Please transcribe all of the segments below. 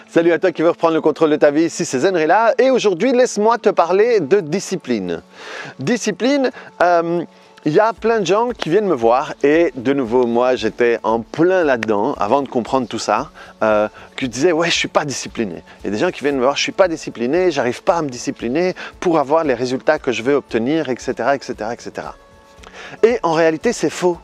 Salut à toi qui veux reprendre le contrôle de ta vie, ici c'est Zenrela et aujourd'hui laisse-moi te parler de discipline. Discipline, il y a plein de gens qui viennent me voir et de nouveau moi j'étais en plein là-dedans avant de comprendre tout ça, qui disaient ouais je suis pas discipliné. Il y a des gens qui viennent me voir, je suis pas discipliné, j'arrive pas à me discipliner pour avoir les résultats que je veux obtenir, etc. etc., etc. Et en réalité c'est faux,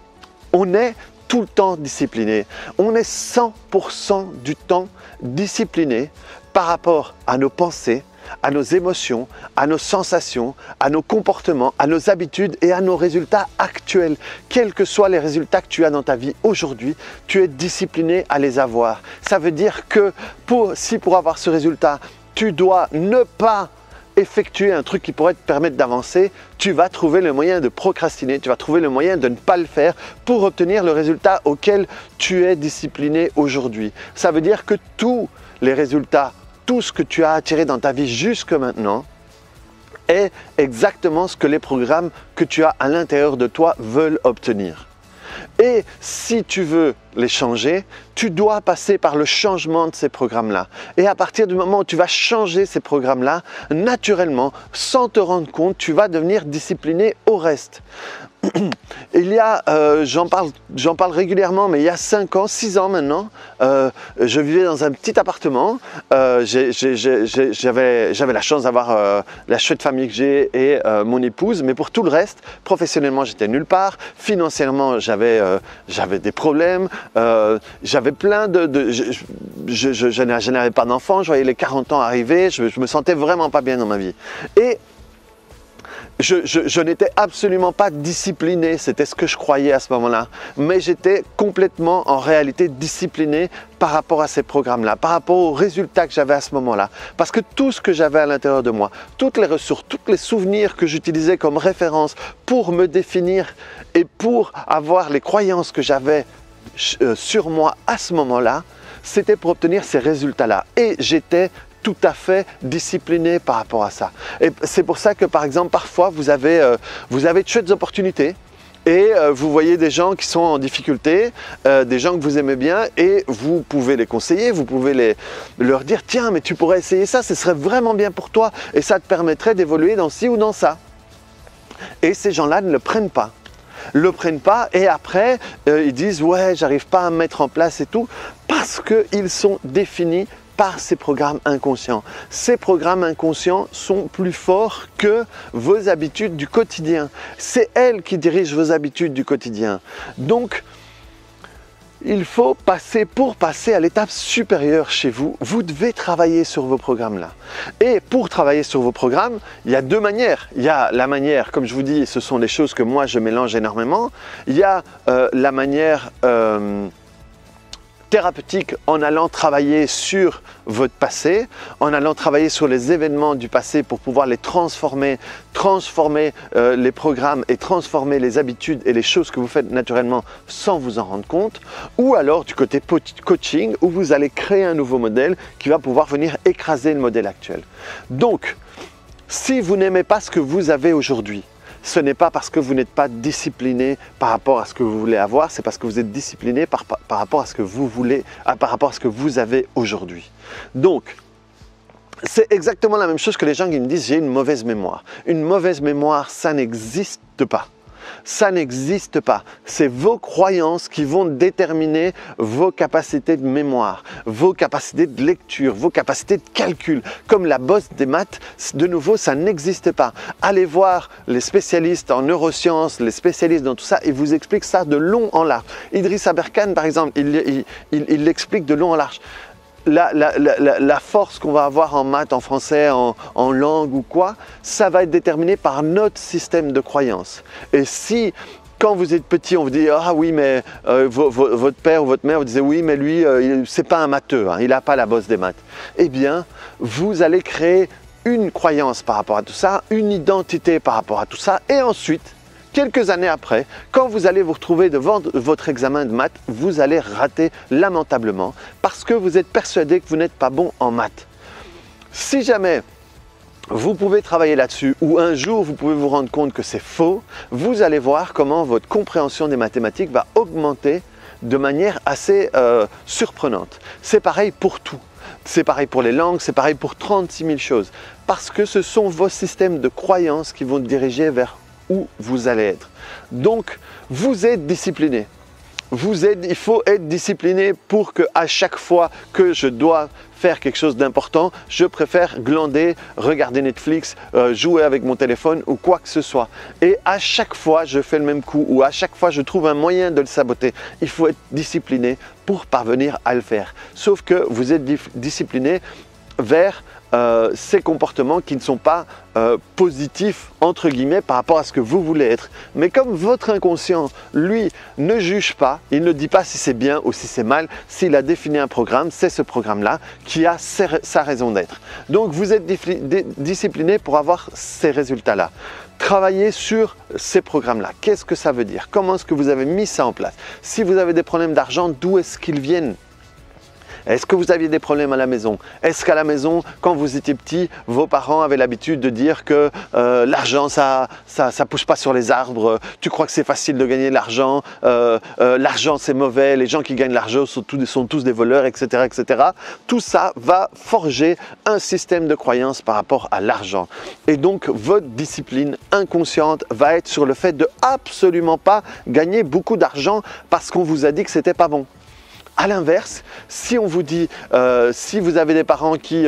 on est tout le temps discipliné. On est 100% du temps discipliné par rapport à nos pensées, à nos émotions, à nos sensations, à nos comportements, à nos habitudes et à nos résultats actuels. Quels que soient les résultats que tu as dans ta vie aujourd'hui, tu es discipliné à les avoir. Ça veut dire que pour avoir ce résultat, tu dois ne pas effectuer un truc qui pourrait te permettre d'avancer, tu vas trouver le moyen de procrastiner, tu vas trouver le moyen de ne pas le faire pour obtenir le résultat auquel tu es discipliné aujourd'hui. Ça veut dire que tous les résultats, tout ce que tu as attiré dans ta vie jusque maintenant est exactement ce que les programmes que tu as à l'intérieur de toi veulent obtenir. Et si tu veux les changer, tu dois passer par le changement de ces programmes-là. Et à partir du moment où tu vas changer ces programmes-là, naturellement, sans te rendre compte, tu vas devenir discipliné au reste. Il y a, j'en parle régulièrement, mais il y a 5 ans, 6 ans maintenant, je vivais dans un petit appartement. J'avais la chance d'avoir la chouette famille que j'ai et mon épouse, mais pour tout le reste, professionnellement, j'étais nulle part. Financièrement, j'avais des problèmes. J'avais plein je n'avais pas d'enfants, je voyais les 40 ans arriver, je me sentais vraiment pas bien dans ma vie. Et je n'étais absolument pas discipliné, c'était ce que je croyais à ce moment-là, mais j'étais complètement en réalité discipliné par rapport à ces programmes-là, par rapport aux résultats que j'avais à ce moment-là. Parce que tout ce que j'avais à l'intérieur de moi, toutes les ressources, tous les souvenirs que j'utilisais comme référence pour me définir et pour avoir les croyances que j'avais sur moi à ce moment-là, c'était pour obtenir ces résultats-là. Et j'étais tout à fait discipliné par rapport à ça. Et c'est pour ça que par exemple parfois vous avez de chouettes opportunités et vous voyez des gens qui sont en difficulté, des gens que vous aimez bien et vous pouvez les conseiller, vous pouvez leur dire tiens mais tu pourrais essayer ça, ce serait vraiment bien pour toi et ça te permettrait d'évoluer dans ci ou dans ça. Et ces gens-là ne le prennent pas. Et après ils disent ouais j'arrive pas à me mettre en place et tout parce qu'ils sont définis par ces programmes inconscients. Ces programmes inconscients sont plus forts que vos habitudes du quotidien. C'est elles qui dirigent vos habitudes du quotidien. Donc, il faut pour passer à l'étape supérieure chez vous, vous devez travailler sur vos programmes-là. Et pour travailler sur vos programmes, il y a deux manières. Il y a la manière, comme je vous dis, ce sont des choses que moi je mélange énormément. Il y a la manière thérapeutique en allant travailler sur votre passé, en allant travailler sur les événements du passé pour pouvoir les transformer les programmes et transformer les habitudes et les choses que vous faites naturellement sans vous en rendre compte, ou alors du côté coaching où vous allez créer un nouveau modèle qui va pouvoir venir écraser le modèle actuel. Donc, si vous n'aimez pas ce que vous avez aujourd'hui, ce n'est pas parce que vous n'êtes pas discipliné par rapport à ce que vous voulez avoir, c'est parce que vous êtes discipliné par rapport à ce que vous voulez, par rapport à ce que vous avez aujourd'hui. Donc, c'est exactement la même chose que les gens qui me disent j'ai une mauvaise mémoire. Une mauvaise mémoire, ça n'existe pas. Ça n'existe pas. C'est vos croyances qui vont déterminer vos capacités de mémoire, vos capacités de lecture, vos capacités de calcul. Comme la bosse des maths, de nouveau, ça n'existe pas. Allez voir les spécialistes en neurosciences, les spécialistes dans tout ça, ils vous expliquent ça de long en large. Idriss Aberkan, par exemple, il l'explique de long en large. La force qu'on va avoir en maths, en français, en langue ou quoi, ça va être déterminé par notre système de croyances. Et si, quand vous êtes petit, on vous dit « Ah oui, mais votre père ou votre mère vous disait « Oui, mais lui, c'est pas un matheux, hein, il n'a pas la bosse des maths. » Eh bien, vous allez créer une croyance par rapport à tout ça, une identité par rapport à tout ça, et ensuite, quelques années après, quand vous allez vous retrouver devant votre examen de maths, vous allez rater lamentablement parce que vous êtes persuadé que vous n'êtes pas bon en maths. Si jamais vous pouvez travailler là-dessus ou un jour vous pouvez vous rendre compte que c'est faux, vous allez voir comment votre compréhension des mathématiques va augmenter de manière assez surprenante. C'est pareil pour tout. C'est pareil pour les langues, c'est pareil pour 36 000 choses. Parce que ce sont vos systèmes de croyances qui vont diriger vers où vous allez être. Donc, vous êtes discipliné. Il faut être discipliné pour que à chaque fois que je dois faire quelque chose d'important, je préfère glander, regarder Netflix, jouer avec mon téléphone ou quoi que ce soit. Et à chaque fois, je fais le même coup ou à chaque fois, je trouve un moyen de le saboter. Il faut être discipliné pour parvenir à le faire. Sauf que vous êtes discipliné vers ces comportements qui ne sont pas positifs entre guillemets par rapport à ce que vous voulez être. Mais comme votre inconscient, lui, ne juge pas, il ne dit pas si c'est bien ou si c'est mal, s'il a défini un programme, c'est ce programme-là qui a sa raison d'être. Donc vous êtes discipliné pour avoir ces résultats-là. Travaillez sur ces programmes-là. Qu'est-ce que ça veut dire? Comment est-ce que vous avez mis ça en place? Si vous avez des problèmes d'argent, d'où est-ce qu'ils viennent? Est-ce que vous aviez des problèmes à la maison? Est-ce qu'à la maison, quand vous étiez petit, vos parents avaient l'habitude de dire que l'argent, ça pousse pas sur les arbres, tu crois que c'est facile de gagner de l'argent, l'argent c'est mauvais, les gens qui gagnent l'argent sont tous des voleurs, etc., etc. Tout ça va forger un système de croyance par rapport à l'argent. Et donc, votre discipline inconsciente va être sur le fait de absolument pas gagner beaucoup d'argent parce qu'on vous a dit que c'était pas bon. À l'inverse, si on vous dit, si vous avez des parents qui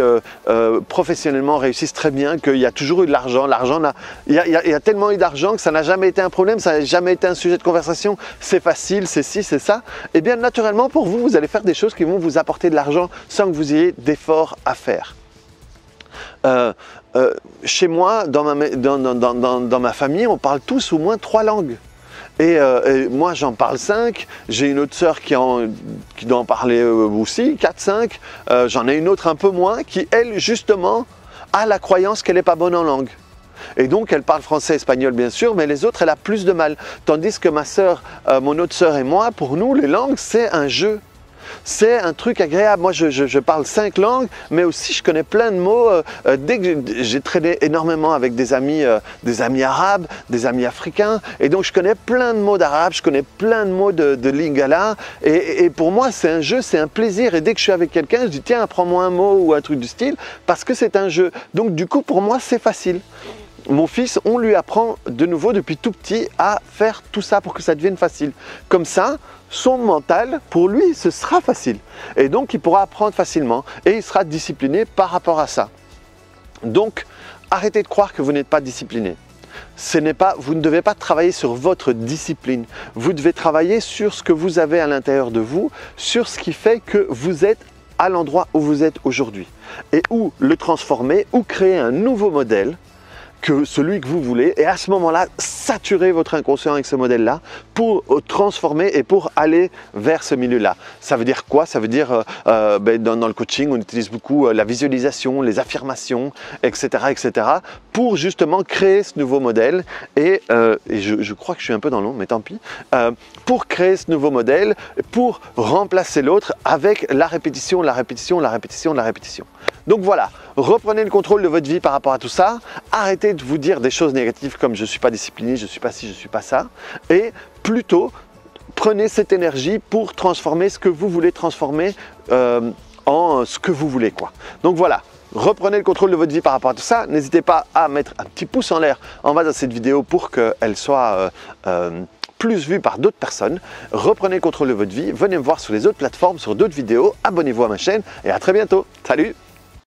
professionnellement réussissent très bien, qu'il y a toujours eu de l'argent, il y a tellement eu d'argent que ça n'a jamais été un problème, ça n'a jamais été un sujet de conversation, c'est facile, c'est ci, c'est ça, et bien naturellement pour vous, vous allez faire des choses qui vont vous apporter de l'argent sans que vous ayez d'efforts à faire. Chez moi, dans ma famille, on parle tous au moins 3 langues. Et moi, j'en parle 5. J'ai une autre sœur qui doit en parler aussi, 4-5. J'en ai une autre un peu moins qui, elle, justement, a la croyance qu'elle n'est pas bonne en langue. Et donc, elle parle français, espagnol, bien sûr, mais les autres, elle a plus de mal. Tandis que ma sœur, mon autre sœur et moi, pour nous, les langues, c'est un jeu. C'est un truc agréable. Moi, je parle 5 langues, mais aussi je connais plein de mots. Dès que j'ai traîné énormément avec des amis arabes, des amis africains, et donc je connais plein de mots d'arabe, je connais plein de mots de lingala. Et pour moi, c'est un jeu, c'est un plaisir. Et dès que je suis avec quelqu'un, je dis tiens, apprends-moi un mot ou un truc du style, parce que c'est un jeu. Donc du coup, pour moi, c'est facile. Mon fils, on lui apprend de nouveau depuis tout petit à faire tout ça pour que ça devienne facile. Comme ça, son mental, pour lui, ce sera facile. Et donc, il pourra apprendre facilement et il sera discipliné par rapport à ça. Donc, arrêtez de croire que vous n'êtes pas discipliné. Vous ne devez pas travailler sur votre discipline. Vous devez travailler sur ce que vous avez à l'intérieur de vous, sur ce qui fait que vous êtes à l'endroit où vous êtes aujourd'hui. Et où le transformer, ou créer un nouveau modèle, que celui que vous voulez, et à ce moment-là, saturez votre inconscient avec ce modèle-là pour transformer et pour aller vers ce milieu-là. Ça veut dire quoi? Ça veut dire, dans le coaching, on utilise beaucoup la visualisation, les affirmations, etc., etc., pour justement créer ce nouveau modèle. Et je crois que je suis un peu dans l'ombre, mais tant pis. Pour créer ce nouveau modèle, pour remplacer l'autre avec la répétition, la répétition, la répétition, la répétition. Donc voilà, reprenez le contrôle de votre vie par rapport à tout ça. Arrêtez de vous dire des choses négatives comme je ne suis pas discipliné, je ne suis pas ci, je ne suis pas ça. Et plutôt, prenez cette énergie pour transformer ce que vous voulez transformer en ce que vous voulez, quoi. Donc voilà, reprenez le contrôle de votre vie par rapport à tout ça. N'hésitez pas à mettre un petit pouce en l'air en bas de cette vidéo pour qu'elle soit plus vue par d'autres personnes. Reprenez le contrôle de votre vie, venez me voir sur les autres plateformes, sur d'autres vidéos, abonnez-vous à ma chaîne et à très bientôt. Salut!